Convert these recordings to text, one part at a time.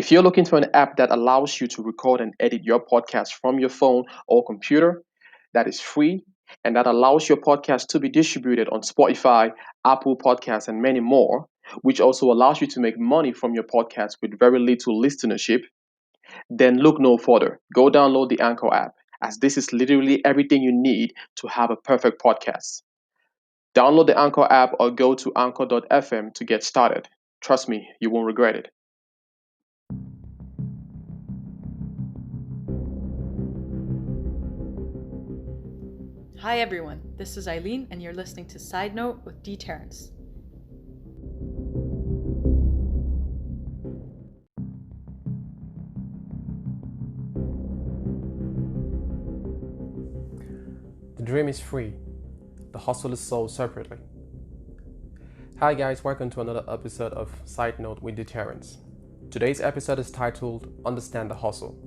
If you're looking for an app that allows you to record and edit your podcast from your phone or computer, that is free and that allows your podcast to be distributed on Spotify, Apple Podcasts, and many more, which also allows you to make money from your podcast with very little listenership, then look no further. Go download the Anchor app, as this is literally everything you need to have a perfect podcast. Download the Anchor app or go to anchor.fm to get started. Trust me, you won't regret it. Hi everyone, this is Eileen and you're listening to Side Note with D-Terence. The dream is free. The hustle is sold separately. Hi guys, welcome to another episode of Side Note with D-Terence. Today's episode is titled Understand the Hustle.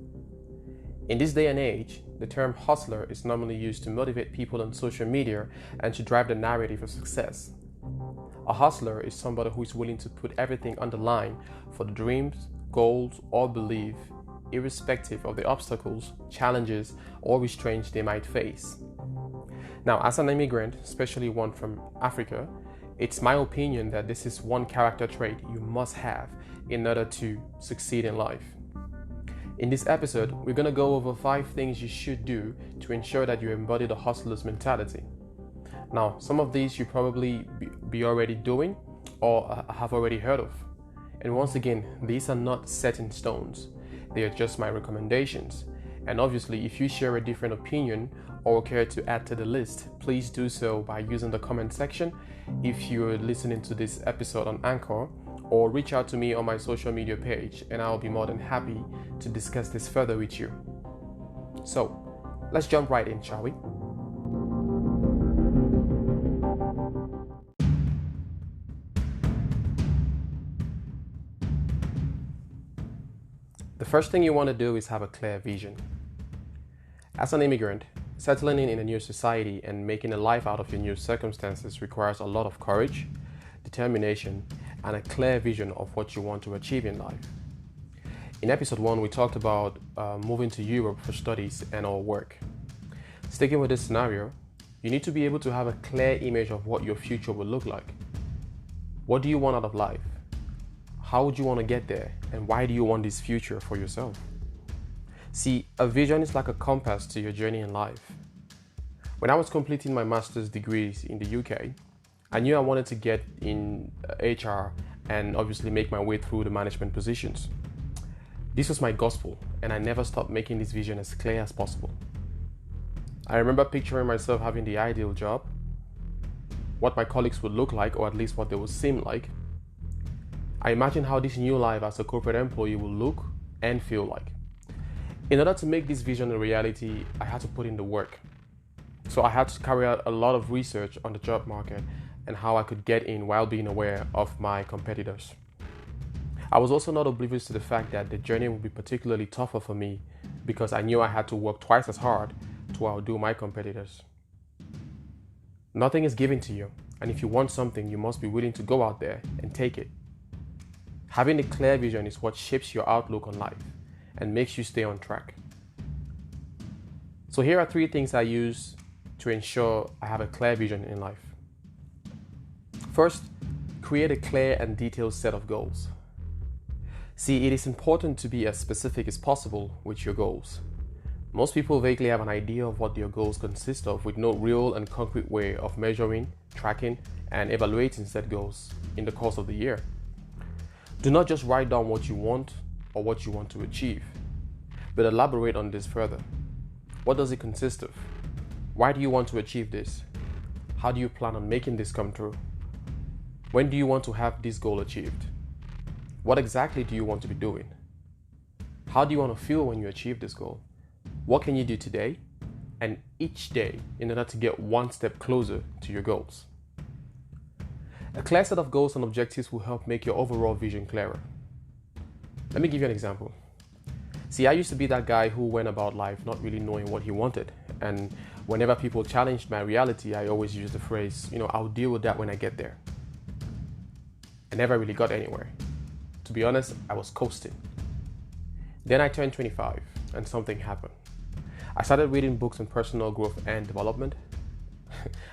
In this day and age, the term hustler is normally used to motivate people on social media and to drive the narrative of success. A hustler is somebody who is willing to put everything on the line for the dreams, goals, or belief, irrespective of the obstacles, challenges, or restraints they might face. Now, as an immigrant, especially one from Africa, it's my opinion that this is one character trait you must have in order to succeed in life. In this episode, we're going to go over 5 things you should do to ensure that you embody the hustler's mentality. Now, some of these you probably be already doing or have already heard of. And once again, these are not set in stones. They are just my recommendations. And obviously, if you share a different opinion or care to add to the list, please do so by using the comment section if you're listening to this episode on Anchor, or reach out to me on my social media page and I'll be more than happy to discuss this further with you. So, let's jump right in, shall we? The first thing you want to do is have a clear vision. As an immigrant, settling in a new society and making a life out of your new circumstances requires a lot of courage, determination, and a clear vision of what you want to achieve in life. In episode 1, we talked about moving to Europe for studies and or work. Sticking with this scenario, you need to be able to have a clear image of what your future will look like. What do you want out of life? How would you want to get there? And why do you want this future for yourself? See, a vision is like a compass to your journey in life. When I was completing my master's degrees in the UK, I knew I wanted to get in HR and obviously make my way through the management positions. This was my gospel, and I never stopped making this vision as clear as possible. I remember picturing myself having the ideal job, what my colleagues would look like, or at least what they would seem like. I imagined how this new life as a corporate employee will look and feel like. In order to make this vision a reality, I had to put in the work. So I had to carry out a lot of research on the job market and how I could get in while being aware of my competitors. I was also not oblivious to the fact that the journey would be particularly tougher for me because I knew I had to work twice as hard to outdo my competitors. Nothing is given to you, and if you want something, you must be willing to go out there and take it. Having a clear vision is what shapes your outlook on life and makes you stay on track. So here are 3 things I use to ensure I have a clear vision in life. First, create a clear and detailed set of goals. See, it is important to be as specific as possible with your goals. Most people vaguely have an idea of what their goals consist of with no real and concrete way of measuring, tracking, and evaluating said goals in the course of the year. Do not just write down what you want or what you want to achieve, but elaborate on this further. What does it consist of? Why do you want to achieve this? How do you plan on making this come true? When do you want to have this goal achieved? What exactly do you want to be doing? How do you want to feel when you achieve this goal? What can you do today and each day in order to get one step closer to your goals? A clear set of goals and objectives will help make your overall vision clearer. Let me give you an example. See, I used to be that guy who went about life not really knowing what he wanted. And whenever people challenged my reality, I always used the phrase, I'll deal with that when I get there. I never really got anywhere. To be honest, I was coasting. Then I turned 25 and something happened. I started reading books on personal growth and development.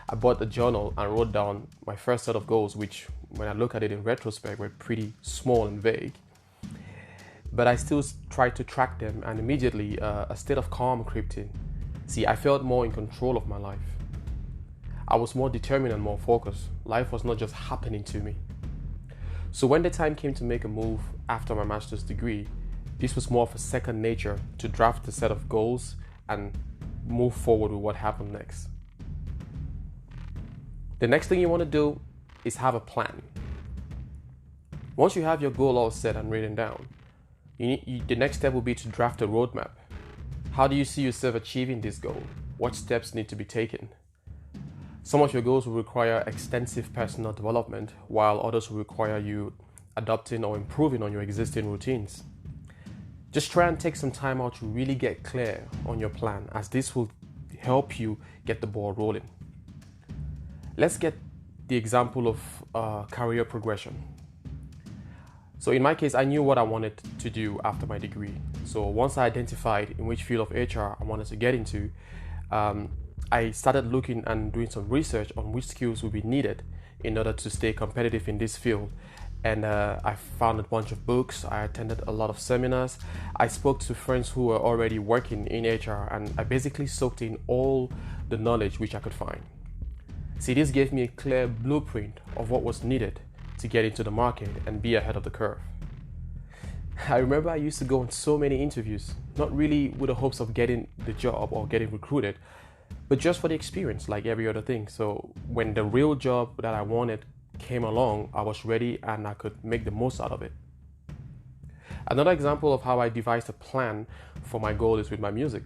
I bought a journal and wrote down my first set of goals, which, when I look at it in retrospect, were pretty small and vague. But I still tried to track them, and immediately a state of calm crept in. See, I felt more in control of my life. I was more determined and more focused. Life was not just happening to me. So when the time came to make a move after my master's degree, this was more of a second nature to draft a set of goals and move forward with what happened next. The next thing you want to do is have a plan. Once you have your goal all set and written down, the next step will be to draft a roadmap. How do you see yourself achieving this goal? What steps need to be taken? Some of your goals will require extensive personal development, while others will require you adopting or improving on your existing routines. Just try and take some time out to really get clear on your plan, as this will help you get the ball rolling. Let's get the example of career progression. So in my case, I knew what I wanted to do after my degree. So once I identified in which field of HR I wanted to get into, I started looking and doing some research on which skills would be needed in order to stay competitive in this field. And I found a bunch of books. I attended a lot of seminars. I spoke to friends who were already working in HR, and I basically soaked in all the knowledge which I could find. See, this gave me a clear blueprint of what was needed to get into the market and be ahead of the curve. I remember I used to go on so many interviews, not really with the hopes of getting the job or getting recruited, but just for the experience, like every other thing. So when the real job that I wanted came along, I was ready and I could make the most out of it. Another example of how I devised a plan for my goal is with my music.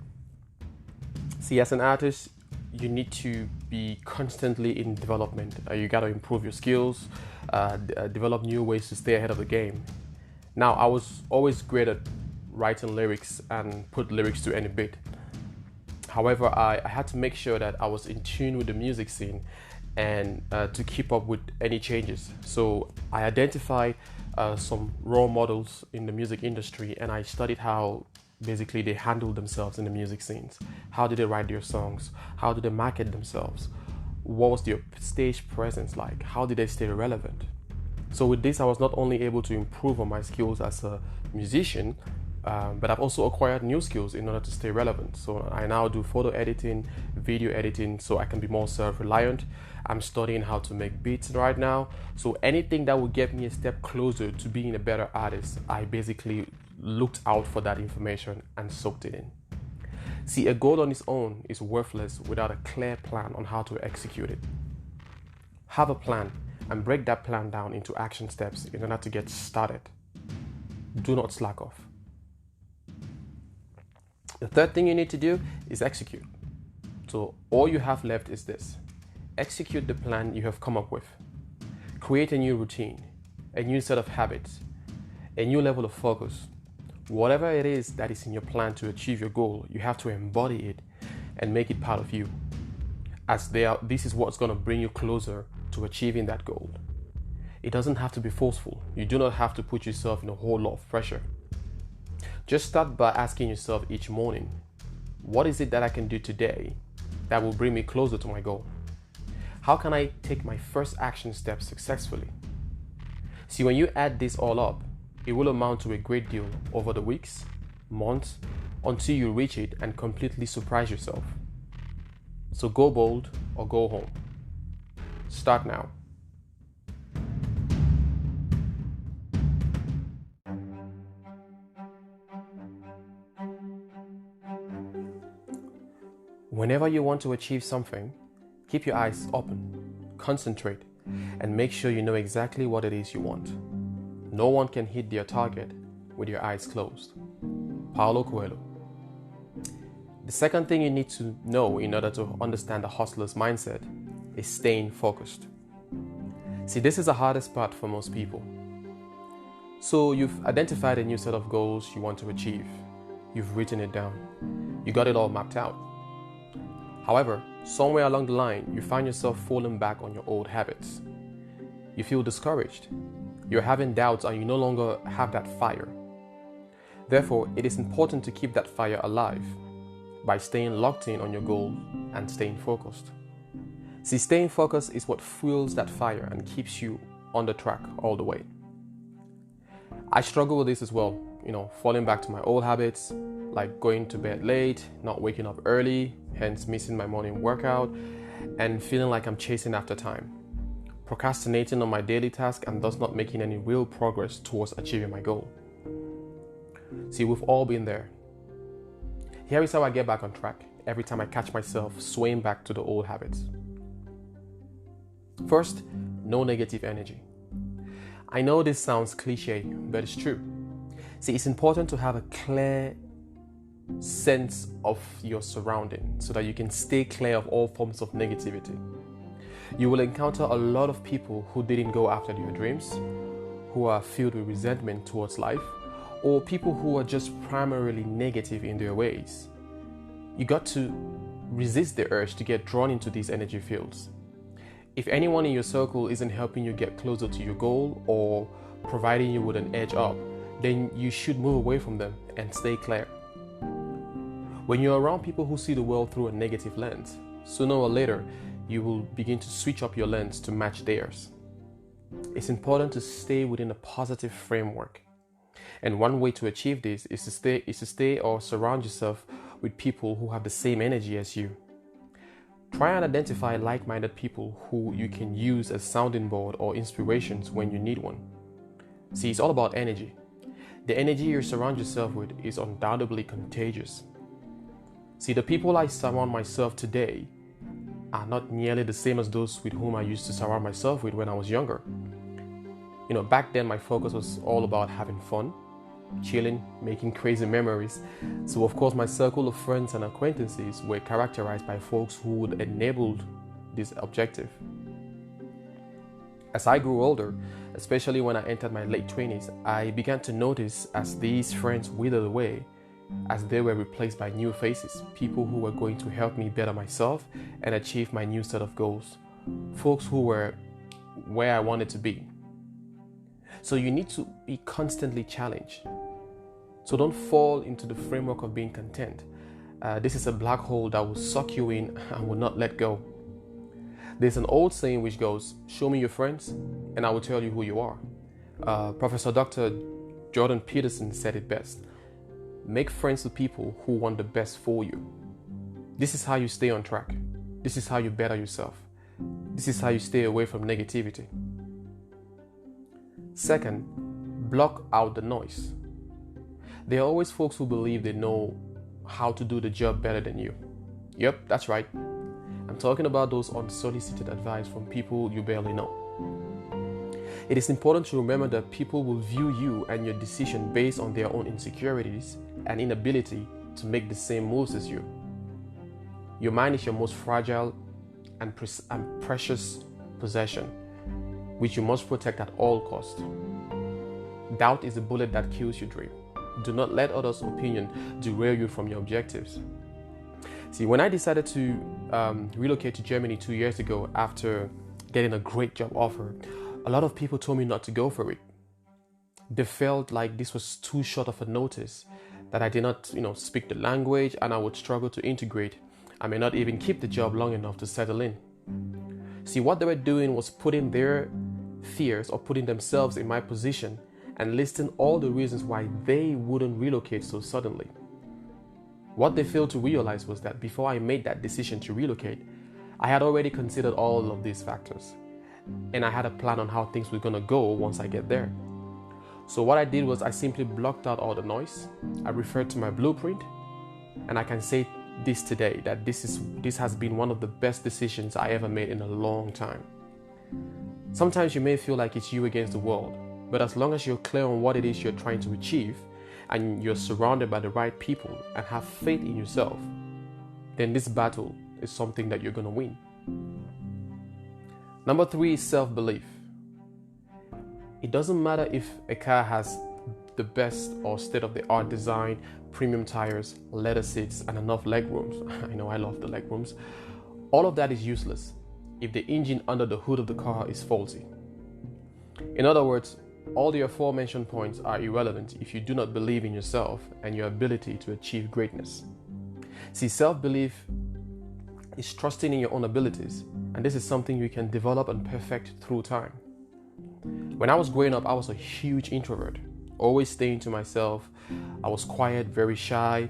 See, as an artist, you need to be constantly in development. You got to improve your skills, develop new ways to stay ahead of the game. Now, I was always great at writing lyrics and put lyrics to any beat. However, I had to make sure that I was in tune with the music scene and to keep up with any changes. So I identified some role models in the music industry, and I studied how basically they handle themselves in the music scenes. How did they write their songs? How did they market themselves? What was their stage presence like? How did they stay relevant? So with this, I was not only able to improve on my skills as a musician, but I've also acquired new skills in order to stay relevant. So I now do photo editing, video editing, so I can be more self-reliant. I'm studying how to make beats right now. So anything that will get me a step closer to being a better artist, I basically looked out for that information and soaked it in. See, a goal on its own is worthless without a clear plan on how to execute it. Have a plan and break that plan down into action steps in order to get started. Do not slack off. The third thing you need to do is execute. So all you have left is this. Execute the plan you have come up with. Create a new routine, a new set of habits, a new level of focus. Whatever it is that is in your plan to achieve your goal, you have to embody it and make it part of you. This is what's going to bring you closer to achieving that goal. It doesn't have to be forceful. You do not have to put yourself in a whole lot of pressure. Just start by asking yourself each morning, what is it that I can do today that will bring me closer to my goal? How can I take my first action step successfully? See, when you add this all up, it will amount to a great deal over the weeks, months, until you reach it and completely surprise yourself. So go bold or go home. Start now. Whenever you want to achieve something, keep your eyes open, concentrate, and make sure you know exactly what it is you want. No one can hit their target with your eyes closed. Paulo Coelho. The second thing you need to know in order to understand the hustler's mindset is staying focused. See, this is the hardest part for most people. So you've identified a new set of goals you want to achieve. You've written it down. You got it all mapped out. However, somewhere along the line, you find yourself falling back on your old habits. You feel discouraged. You're having doubts and you no longer have that fire. Therefore, it is important to keep that fire alive by staying locked in on your goal and staying focused. See, staying focused is what fuels that fire and keeps you on the track all the way. I struggle with this as well, falling back to my old habits, like going to bed late, not waking up early, hence missing my morning workout, and feeling like I'm chasing after time, procrastinating on my daily task and thus not making any real progress towards achieving my goal. See, we've all been there. Here is how I get back on track every time I catch myself swaying back to the old habits. First, no negative energy. I know this sounds cliche, but it's true. See, it's important to have a clear sense of your surroundings so that you can stay clear of all forms of negativity. You will encounter a lot of people who didn't go after their dreams, who are filled with resentment towards life, or people who are just primarily negative in their ways. You got to resist the urge to get drawn into these energy fields. If anyone in your circle isn't helping you get closer to your goal or providing you with an edge up, then you should move away from them and stay clear. When you're around people who see the world through a negative lens, sooner or later, you will begin to switch up your lens to match theirs. It's important to stay within a positive framework. And one way to achieve this is to stay or surround yourself with people who have the same energy as you. Try and identify like-minded people who you can use as sounding board or inspirations when you need one. See, it's all about energy. The energy you surround yourself with is undoubtedly contagious. See, the people I surround myself today are not nearly the same as those with whom I used to surround myself with when I was younger. Back then my focus was all about having fun, chilling, making crazy memories. So of course my circle of friends and acquaintances were characterized by folks who would enable this objective. As I grew older, especially when I entered my late 20s, I began to notice as these friends withered away, as they were replaced by new faces, people who were going to help me better myself and achieve my new set of goals, folks who were where I wanted to be. So you need to be constantly challenged. So don't fall into the framework of being content. This is a black hole that will suck you in and will not let go. There's an old saying which goes, show me your friends and I will tell you who you are. Professor Dr. Jordan Peterson said it best. Make friends with people who want the best for you. This is how you stay on track. This is how you better yourself. This is how you stay away from negativity. Second, block out the noise. There are always folks who believe they know how to do the job better than you. Yep, that's right. I'm talking about those unsolicited advice from people you barely know. It is important to remember that people will view you and your decision based on their own insecurities and inability to make the same moves as you. Your mind is your most fragile and precious possession, which you must protect at all costs. Doubt is the bullet that kills your dream. Do not let others' opinion derail you from your objectives. See, when I decided to relocate to Germany 2 years ago after getting a great job offer, a lot of people told me not to go for it. They felt like this was too short of a notice, that I did not, speak the language and I would struggle to integrate. I may not even keep the job long enough to settle in. See, what they were doing was putting their fears or putting themselves in my position and listing all the reasons why they wouldn't relocate so suddenly. What they failed to realize was that before I made that decision to relocate, I had already considered all of these factors. And I had a plan on how things were going to go once I get there. So what I did was I simply blocked out all the noise. I referred to my blueprint. And I can say this today, that this has been one of the best decisions I ever made in a long time. Sometimes you may feel like it's you against the world, but as long as you're clear on what it is you're trying to achieve and you're surrounded by the right people and have faith in yourself, then this battle is something that you're going to win. Number 3 is self-belief. It doesn't matter if a car has the best or state-of-the-art design, premium tires, leather seats, and enough leg rooms. I know I love the leg rooms. All of that is useless if the engine under the hood of the car is faulty. In other words, all the aforementioned points are irrelevant if you do not believe in yourself and your ability to achieve greatness. See, self-belief is trusting in your own abilities, and this is something you can develop and perfect through time. When I was growing up, I was a huge introvert, always staying to myself. I was quiet, very shy,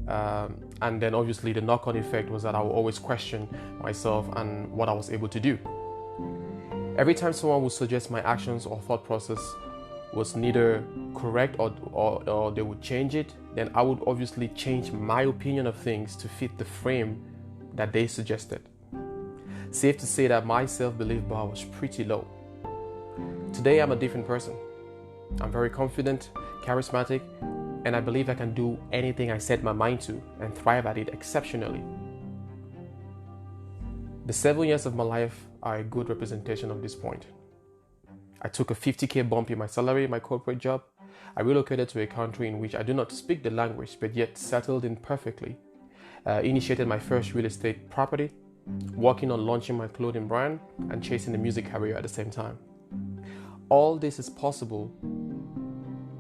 and then obviously the knock-on effect was that I would always question myself and what I was able to do. Every time someone would suggest my actions or thought process was neither correct or they would change it, then I would obviously change my opinion of things to fit the frame that they suggested. Safe to say that my self-belief bar was pretty low. Today I'm a different person. I'm very confident, charismatic, and I believe I can do anything I set my mind to and thrive at it exceptionally. The 7 years of my life are a good representation of this point. I took a 50k bump in my salary in my corporate job. I relocated to a country in which I do not speak the language but yet settled in perfectly. Initiated my first real estate property, working on launching my clothing brand and chasing a music career at the same time. All this is possible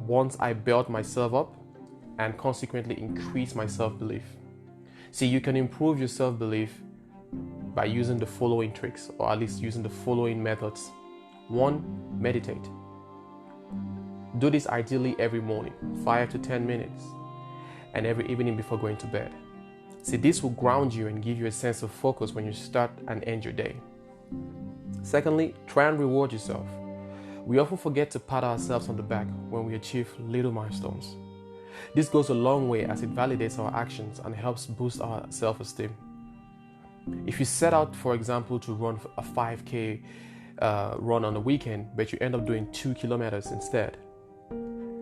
once I built myself up and consequently increase my self-belief. See, you can improve your self-belief by using the following tricks, or at least using the following methods. 1, meditate. Do this ideally every morning, 5 to 10 minutes, and every evening before going to bed. See, this will ground you and give you a sense of focus when you start and end your day. Secondly, try and reward yourself. We often forget to pat ourselves on the back when we achieve little milestones. This goes a long way as it validates our actions and helps boost our self-esteem. If you set out, for example, to run a 5k run on the weekend, but you end up doing 2 kilometers instead.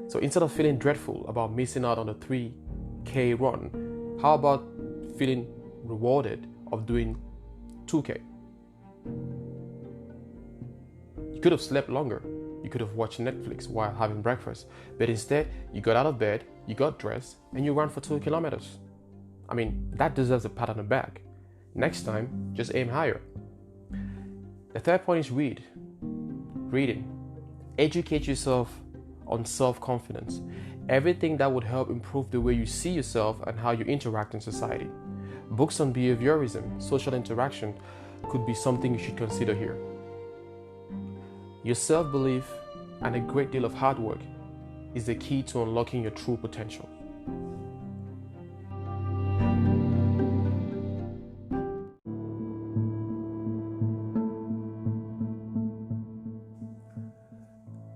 So instead of feeling dreadful about missing out on the 3k run, how about feeling rewarded of doing 2k? You could have slept longer. You could have watched Netflix while having breakfast, but instead you got out of bed, you got dressed, and you ran for 2 kilometers. I mean, that deserves a pat on the back. Next time, just aim higher. The third point is reading. Educate yourself on self-confidence. Everything that would help improve the way you see yourself and how you interact in society. Books on behaviorism, social interaction could be something you should consider here. Your self-belief and a great deal of hard work is the key to unlocking your true potential.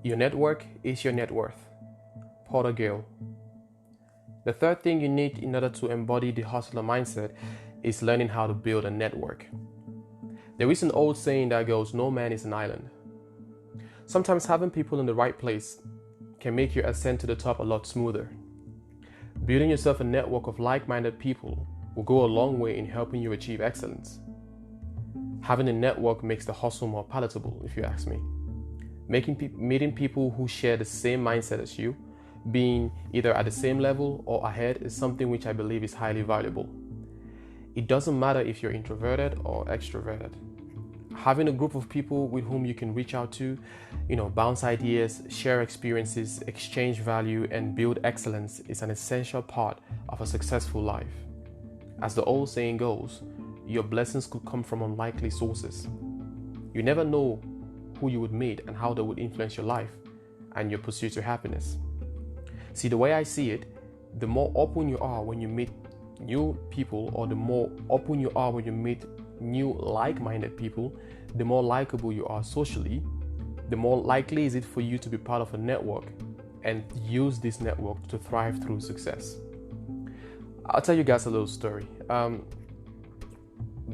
Your network is your net worth. Porter Gale. The third thing you need in order to embody the hustler mindset is learning how to build a network. There is an old saying that goes, no man is an island. Sometimes having people in the right place can make your ascent to the top a lot smoother. Building yourself a network of like-minded people will go a long way in helping you achieve excellence. Having a network makes the hustle more palatable, if you ask me. Meeting people who share the same mindset as you, being either at the same level or ahead, is something which I believe is highly valuable. It doesn't matter if you're introverted or extroverted. Having a group of people with whom you can reach out to, bounce ideas, share experiences, exchange value, and build excellence is an essential part of a successful life. As the old saying goes, your blessings could come from unlikely sources. You never know who you would meet and how they would influence your life and your pursuit to happiness. See, the way I see it, the more open you are when you meet new people, or the more open you are when you meet new like-minded people, the more likable you are socially, the more likely is it for you to be part of a network and use this network to thrive through success. I'll tell you guys a little story.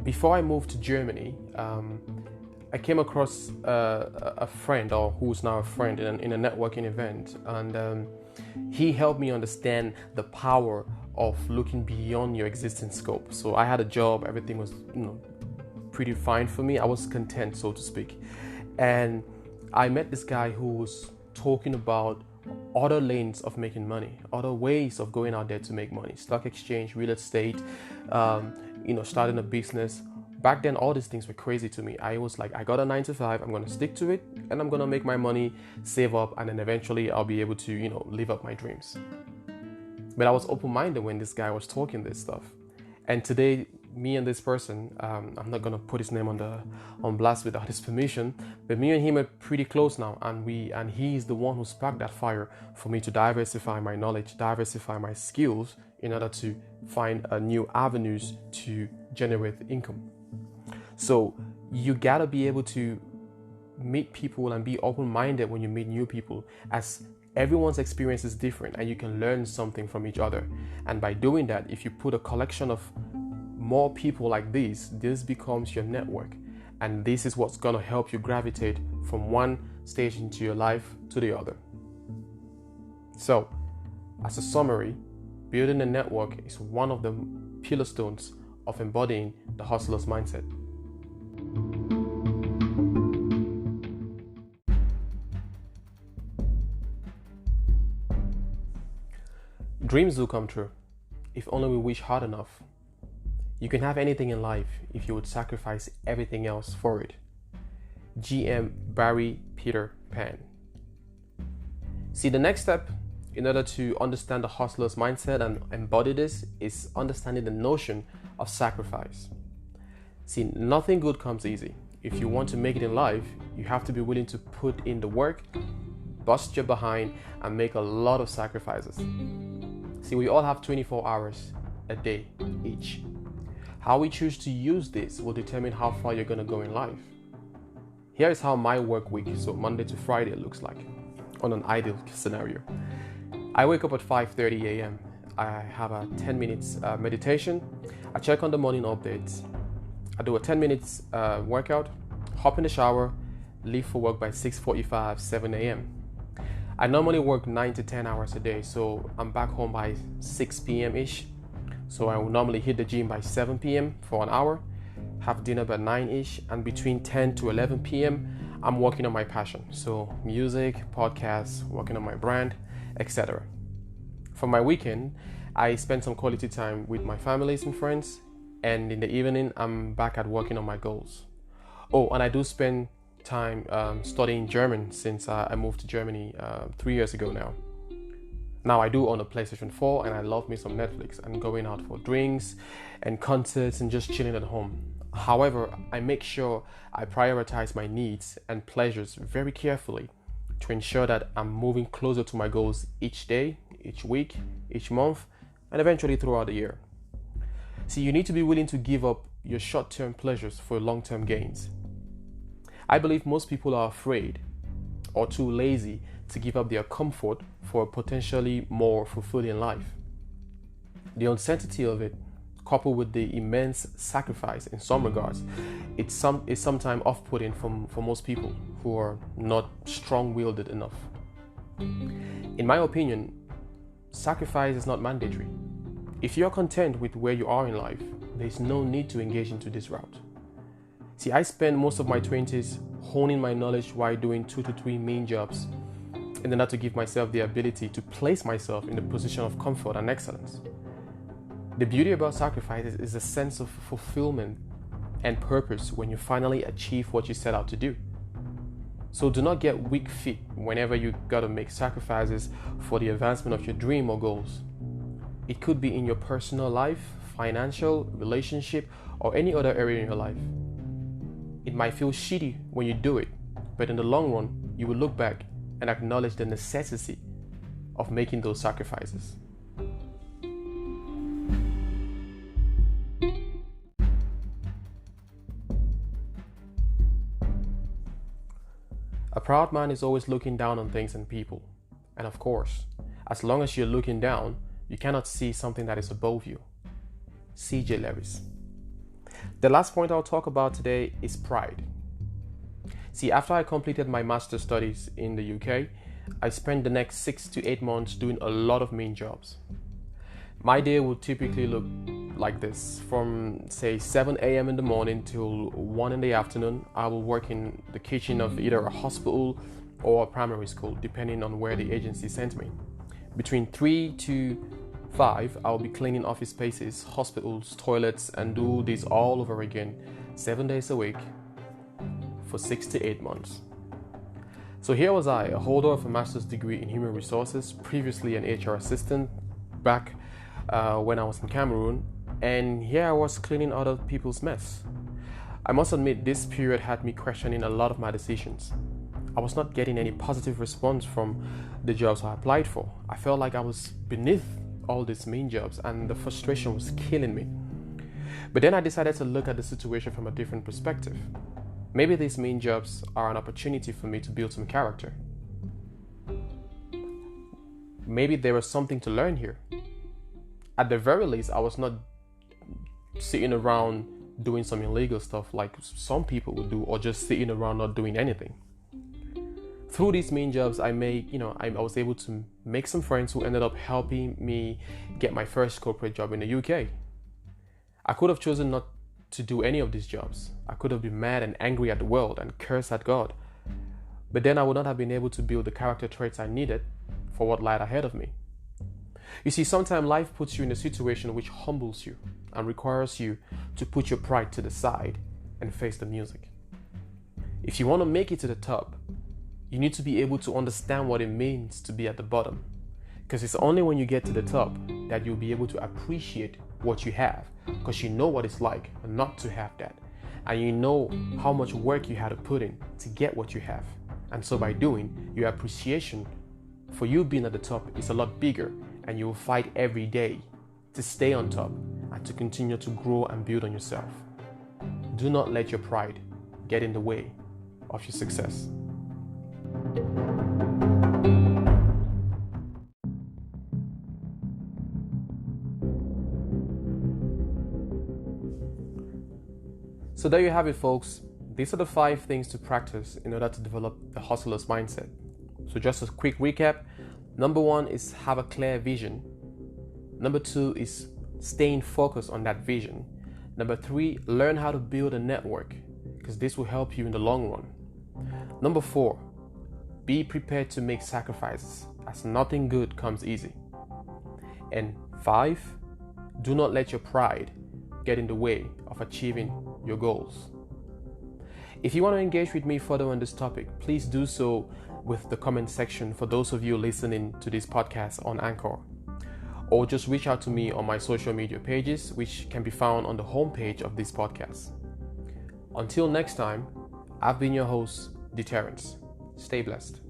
Before I moved to Germany, I came across a friend, or who's now a friend, in a networking event, and he helped me understand the power of looking beyond your existing scope. So I had a job, everything was pretty fine for me. I was content, so to speak. And I met this guy who was talking about other lanes of making money, other ways of going out there to make money, stock exchange, real estate, starting a business, Back then, all these things were crazy to me. I was like, I got a 9 to 5, I'm going to stick to it, and I'm going to make my money, save up, and then eventually I'll be able to, live up my dreams. But I was open-minded when this guy was talking this stuff. And today, me and this person, I'm not going to put his name on blast without his permission, but me and him are pretty close now, and he is the one who sparked that fire for me to diversify my knowledge, diversify my skills in order to find new avenues to generate income. So you gotta be able to meet people and be open-minded when you meet new people, as everyone's experience is different and you can learn something from each other. And by doing that, if you put a collection of more people like this becomes your network. And this is what's gonna help you gravitate from one stage into your life to the other. So, as a summary, building a network is one of the pillar stones of embodying the hustler's mindset. Dreams do come true, if only we wish hard enough. You can have anything in life if you would sacrifice everything else for it. GM Barry Peter Pan. See, the next step in order to understand the hustler's mindset and embody this is understanding the notion of sacrifice. See, nothing good comes easy. If you want to make it in life, you have to be willing to put in the work, bust your behind, and make a lot of sacrifices. See, we all have 24 hours a day each. How we choose to use this will determine how far you're going to go in life. Here is how my work week, so Monday to Friday, looks like on an ideal scenario. I wake up at 5:30 a.m. I have a 10 minutes meditation. I check on the morning updates. I do a 10 minutes workout, hop in the shower, leave for work by 6:45, 7 a.m. I normally work 9 to 10 hours a day, so I'm back home by 6 p.m.-ish. So I will normally hit the gym by 7 p.m. for an hour, have dinner by 9-ish, and between 10 to 11 p.m., I'm working on my passion. So music, podcasts, working on my brand, etc. For my weekend, I spend some quality time with my families and friends, and in the evening, I'm back at working on my goals. Oh, and I do spend time studying German since I moved to Germany 3 years ago now. Now I do own a PlayStation 4 and I love me some Netflix and going out for drinks and concerts and just chilling at home. However, I make sure I prioritize my needs and pleasures very carefully to ensure that I'm moving closer to my goals each day, each week, each month, and eventually throughout the year. See, you need to be willing to give up your short-term pleasures for long-term gains. I believe most people are afraid or too lazy to give up their comfort for a potentially more fulfilling life. The uncertainty of it, coupled with the immense sacrifice in some regards, is sometimes off-putting for most people who are not strong-willed enough. In my opinion, sacrifice is not mandatory. If you're content with where you are in life, there's no need to engage into this route. See, I spent most of my 20s honing my knowledge while doing 2 to 3 main jobs in order to give myself the ability to place myself in a position of comfort and excellence. The beauty about sacrifice is a sense of fulfillment and purpose when you finally achieve what you set out to do. So do not get weak feet whenever you gotta make sacrifices for the advancement of your dream or goals. It could be in your personal life, financial, relationship, or any other area in your life. It might feel shitty when you do it, but in the long run, you will look back and acknowledge the necessity of making those sacrifices. A proud man is always looking down on things and people. And of course, as long as you're looking down, you cannot see something that is above you. C.J. Lewis. The last point I'll talk about today is pride. See, after I completed my master's studies in the UK, I spent the next 6 to 8 months doing a lot of main jobs. My day would typically look like this. From, say, 7 a.m. in the morning till 1 in the afternoon, I will work in the kitchen of either a hospital or a primary school, depending on where the agency sent me. Between 3 to 5, I'll be cleaning office spaces, hospitals, toilets, and do this all over again 7 days a week, for 6 to 8 months. So here was I, a holder of a master's degree in human resources, previously an HR assistant back when I was in Cameroon, and here I was cleaning other people's mess. I must admit, this period had me questioning a lot of my decisions. I was not getting any positive response from the jobs I applied for. I felt like I was beneath all these main jobs and the frustration was killing me. But then I decided to look at the situation from a different perspective. Maybe these main jobs are an opportunity for me to build some character. Maybe there was something to learn here. At the very least, I was not sitting around doing some illegal stuff like some people would do, or just sitting around not doing anything. Through these main jobs, I was able to make some friends who ended up helping me get my first corporate job in the UK. I could have chosen not to do any of these jobs. I could have been mad and angry at the world and cursed at God. But then I would not have been able to build the character traits I needed for what lied ahead of me. You see, sometimes life puts you in a situation which humbles you and requires you to put your pride to the side and face the music. If you want to make it to the top, you need to be able to understand what it means to be at the bottom. Because it's only when you get to the top that you'll be able to appreciate what you have, because you know what it's like not to have that. And you know how much work you had to put in to get what you have. And so by doing, your appreciation for you being at the top is a lot bigger, and you will fight every day to stay on top and to continue to grow and build on yourself. Do not let your pride get in the way of your success. So there you have it, folks. These are the 5 things to practice in order to develop the hustler's mindset. So just a quick recap. Number 1 is have a clear vision. Number 2 is staying focused on that vision. Number 3, learn how to build a network, because this will help you in the long run. Number 4, be prepared to make sacrifices, as nothing good comes easy. And 5, do not let your pride get in the way of achieving your goals. If you want to engage with me further on this topic, please do so with the comment section for those of you listening to this podcast on Anchor. Or just reach out to me on my social media pages, which can be found on the homepage of this podcast. Until next time, I've been your host, D-Terence. Stay blessed.